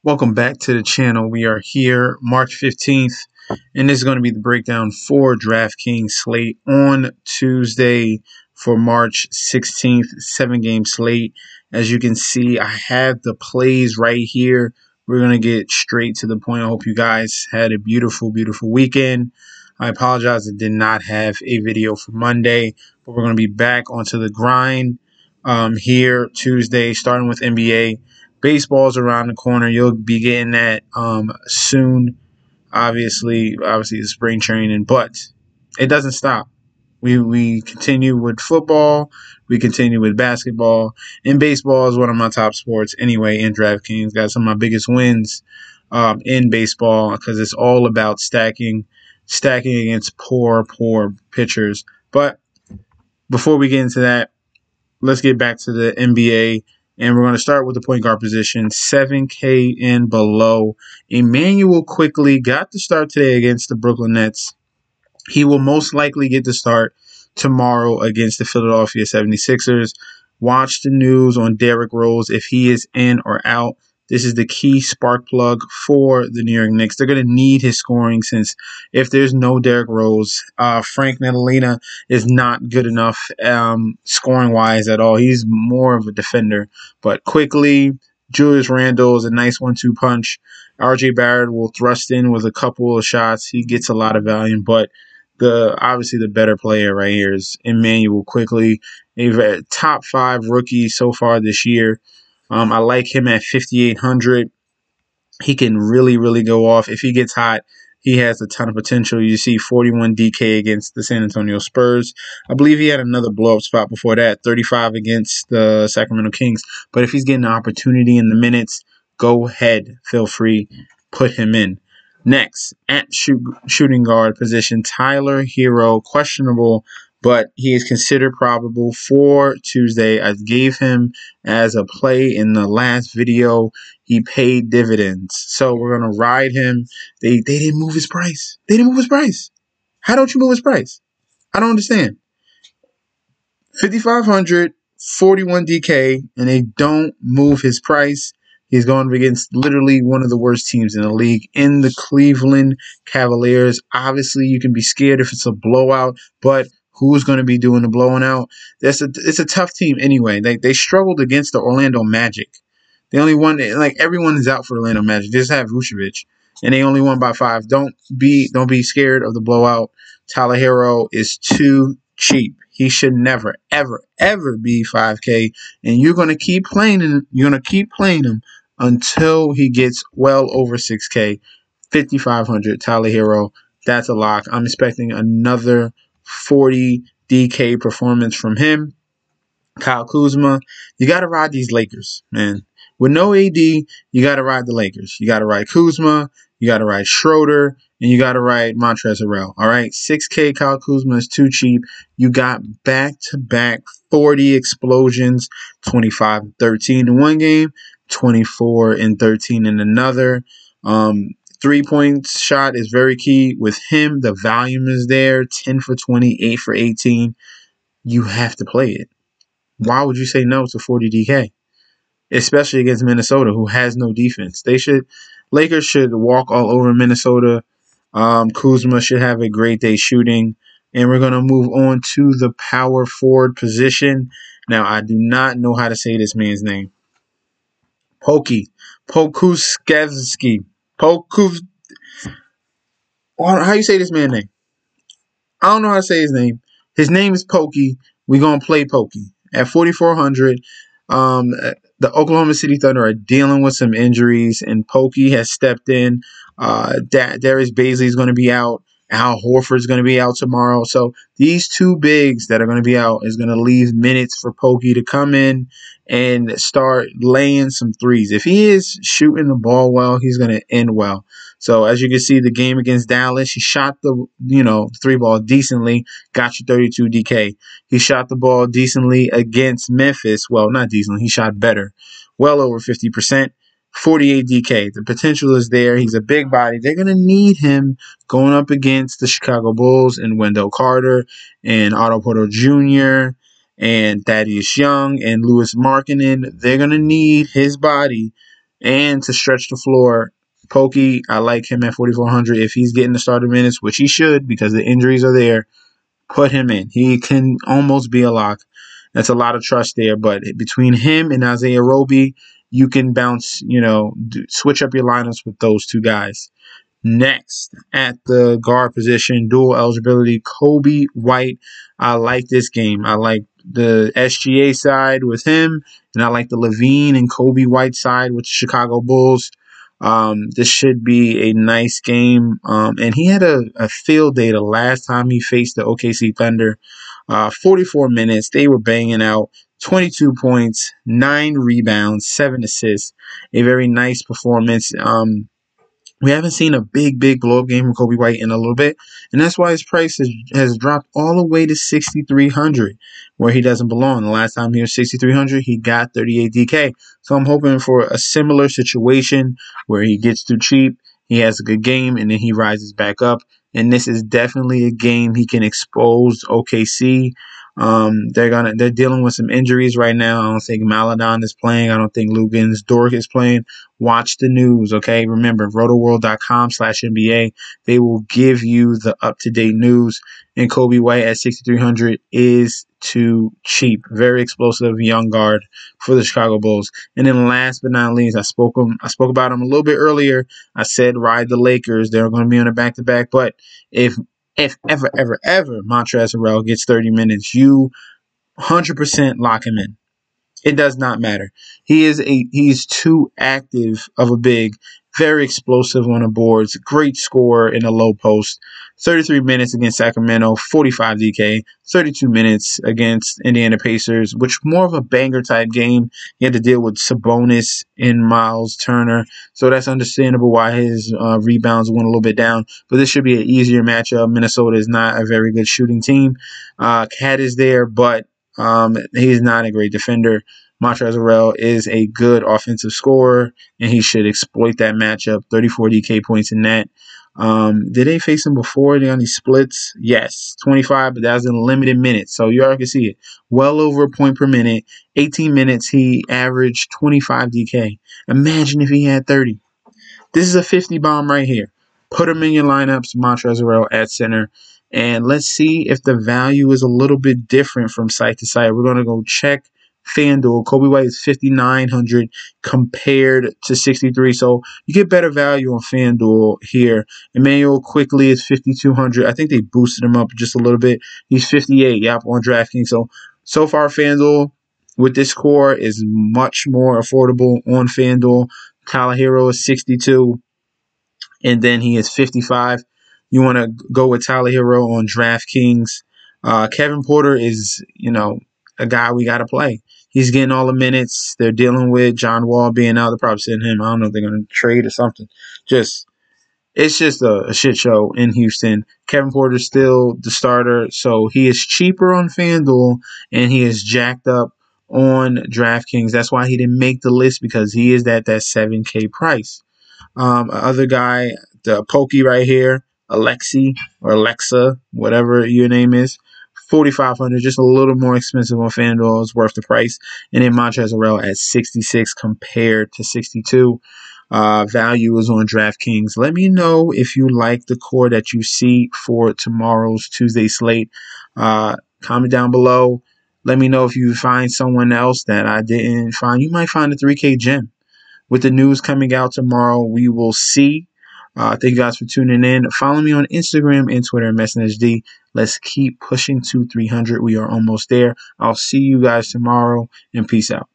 Welcome back to the channel. We are here March 15th, and this is going to be the breakdown for Draftkings Slate on Tuesday for March 16th, 7-game slate. As you can see, I have the plays right here. We're going to get straight to the point. I hope you guys had a beautiful, beautiful weekend. I apologize I did not have a video for Monday, but we're going to be back onto the grind here Tuesday, starting with NBA. Baseball's around the corner. You'll be getting that soon. Obviously, the spring training, but it doesn't stop. We continue with football. We continue with basketball, and baseball is one of my top sports anyway. In DraftKings, got some of my biggest wins in baseball because it's all about stacking against poor pitchers. But before we get into that, let's get back to the NBA. And we're going to start with the point guard position, 7K and below. Emmanuel quickly got the start today against the Brooklyn Nets. He will most likely get the start tomorrow against the Philadelphia 76ers. Watch the news on Derrick Rose if he is in or out. This is the key spark plug for the New York Knicks. They're going to need his scoring since if there's no Derrick Rose, Frank Ntilikina is not good enough scoring-wise at all. He's more of a defender. But quickly, Julius Randle is a nice 1-2 punch. RJ Barrett will thrust in with a couple of shots. He gets a lot of value, but obviously the better player right here is Emmanuel quickly. A top 5 rookie so far this year. I like him at 5,800. He can really go off. If he gets hot, he has a ton of potential. You see 41 DK against the San Antonio Spurs. I believe he had another blow-up spot before that, 35 against the Sacramento Kings. But if he's getting an opportunity in the minutes, go ahead. Feel free. Put him in. Next, at shooting guard position, Tyler Hero, questionable, but he is considered probable for Tuesday. I gave him as a play in the last video. He paid dividends. So we're going to ride him. They didn't move his price. How don't you move his price? I don't understand. 5,500, 41 DK, and they don't move his price. He's going against literally one of the worst teams in the league in the Cleveland Cavaliers. Obviously, you can be scared if it's a blowout, but who's going to be doing the blowing out? It's a tough team anyway. They struggled against the Orlando Magic. They only won, like everyone is out for Orlando Magic. They just have Vucevic, and they only won by 5. Don't be scared of the blowout. Tyler Hero is too cheap. He should never, ever be 5K, and you're going to keep playing him. You're going to keep playing him until he gets well over 6K. 5,500, Tyler Hero. That's a lock. I'm expecting another 40 DK performance from him. Kyle Kuzma, you got to ride these Lakers, man. With no AD, you got to ride the Lakers. You got to ride Kuzma, you got to ride Schroeder, and you got to ride Montrezl Harrell. All right, 6K Kyle Kuzma is too cheap. You got back-to-back 40 explosions, 25-13 in one game, 24-13 in another. 3-point shot is very key with him. The volume is there, 10 for 20, 8 for 18. You have to play it. Why would you say no to 40 DK? Especially against Minnesota, who has no defense. Lakers should walk all over Minnesota. Kuzma should have a great day shooting. And we're going to move on to the power forward position. Now, I do not know how to say this man's name. Pokuskevsky. How you say this man's name? I don't know how to say his name. His name is Pokey. We're going to play Pokey. At 4,400, the Oklahoma City Thunder are dealing with some injuries, and Pokey has stepped in. Darius Bazley is going to be out. Al Horford is going to be out tomorrow. So these two bigs that are going to be out is going to leave minutes for Pokey to come in and start laying some threes. If he is shooting the ball well, he's going to end well. So as you can see, the game against Dallas, he shot the three ball decently, got you 32 DK. He shot the ball decently against Memphis. Well, not decently. He shot better, well over 50%. 48 DK. The potential is there. He's a big body. They're going to need him going up against the Chicago Bulls and Wendell Carter and Otto Porter Jr. and Thaddeus Young and Louis Markkinen. They're going to need his body And to stretch the floor, Pokey, I like him at 4,400. If he's getting the starter minutes, which he should because the injuries are there, put him in. He can almost be a lock. That's a lot of trust there. But between him and Isaiah Roby, you can bounce, switch up your lineups with those two guys. Next, at the guard position, dual eligibility, Kobe White. I like this game. I like the SGA side with him, and I like the Levine and Kobe White side with the Chicago Bulls. This should be a nice game. And he had a field day the last time he faced the OKC Thunder. 44 minutes. They were banging out 22 points, 9 rebounds, 7 assists. A very nice performance. We haven't seen a big blow up game from Kobe White in a little bit, and that's why his price has dropped all the way to 6,300, where he doesn't belong. The last time he was 6,300, he got 38 DK. So I'm hoping for a similar situation where he gets too cheap, he has a good game, and then he rises back up. And this is definitely a game he can expose OKC. They're dealing with some injuries right now. I don't think Maladon is playing. I don't think Lugens Dort is playing. Watch the news, okay? Remember, rotoworld.com/NBA. They will give you the up-to-date news. And Kobe White at 6,300 is too cheap. Very explosive young guard for the Chicago Bulls. And then last but not least, I spoke about him a little bit earlier. I said ride the Lakers. They're going to be on a back-to-back. But if ever Montrezl Harrell gets 30 minutes, you 100% lock him in. It does not matter. He's too active of a big, very explosive on the boards, great scorer in the low post. 33 minutes against Sacramento, 45 DK, 32 minutes against Indiana Pacers, which more of a banger type game. He had to deal with Sabonis and Miles Turner, so that's understandable why his rebounds went a little bit down. But this should be an easier matchup. Minnesota is not a very good shooting team. Cat is there, but he's not a great defender. Montrezl Harrell is a good offensive scorer, and he should exploit that matchup. 34 DK points in that. Did they face him before? They on these splits? Yes, 25, but that was in limited minutes, so you already can see it. Well over a point per minute. 18 minutes, he averaged 25 DK. Imagine if he had 30. This is a 50 bomb right here. Put him in your lineups, Montrezl Harrell at center. And let's see if the value is a little bit different from site to site. We're going to go check FanDuel. Kobe White is 5,900 compared to 63. So you get better value on FanDuel here. Emmanuel Quickly is 5,200. I think they boosted him up just a little bit. He's 58, on DraftKings. So far, FanDuel with this core is much more affordable on FanDuel. Tyler Hero is 62, and then he is 55. You want to go with Tyler Hero on DraftKings. Kevin Porter is, a guy we got to play. He's getting all the minutes. They're dealing with John Wall being out. They're probably sending him. I don't know if they're going to trade or something. It's just a shit show in Houston. Kevin Porter's still the starter, so he is cheaper on FanDuel, and he is jacked up on DraftKings. That's why he didn't make the list, because he is at that 7K price. Other guy, the Pokey right here, Alexi or Alexa, whatever your name is, 4,500, just a little more expensive on FanDuel. It's worth the price. And then Montrezl Harrell at 66 compared to 62. Value is on DraftKings. Let me know if you like the core that you see for tomorrow's Tuesday slate. Comment down below. Let me know if you find someone else that I didn't find. You might find a 3K gem. With the news coming out tomorrow, we will see. Thank you guys for tuning in. Follow me on Instagram and Twitter, MSNHD. Let's keep pushing to 300. We are almost there. I'll see you guys tomorrow, and peace out.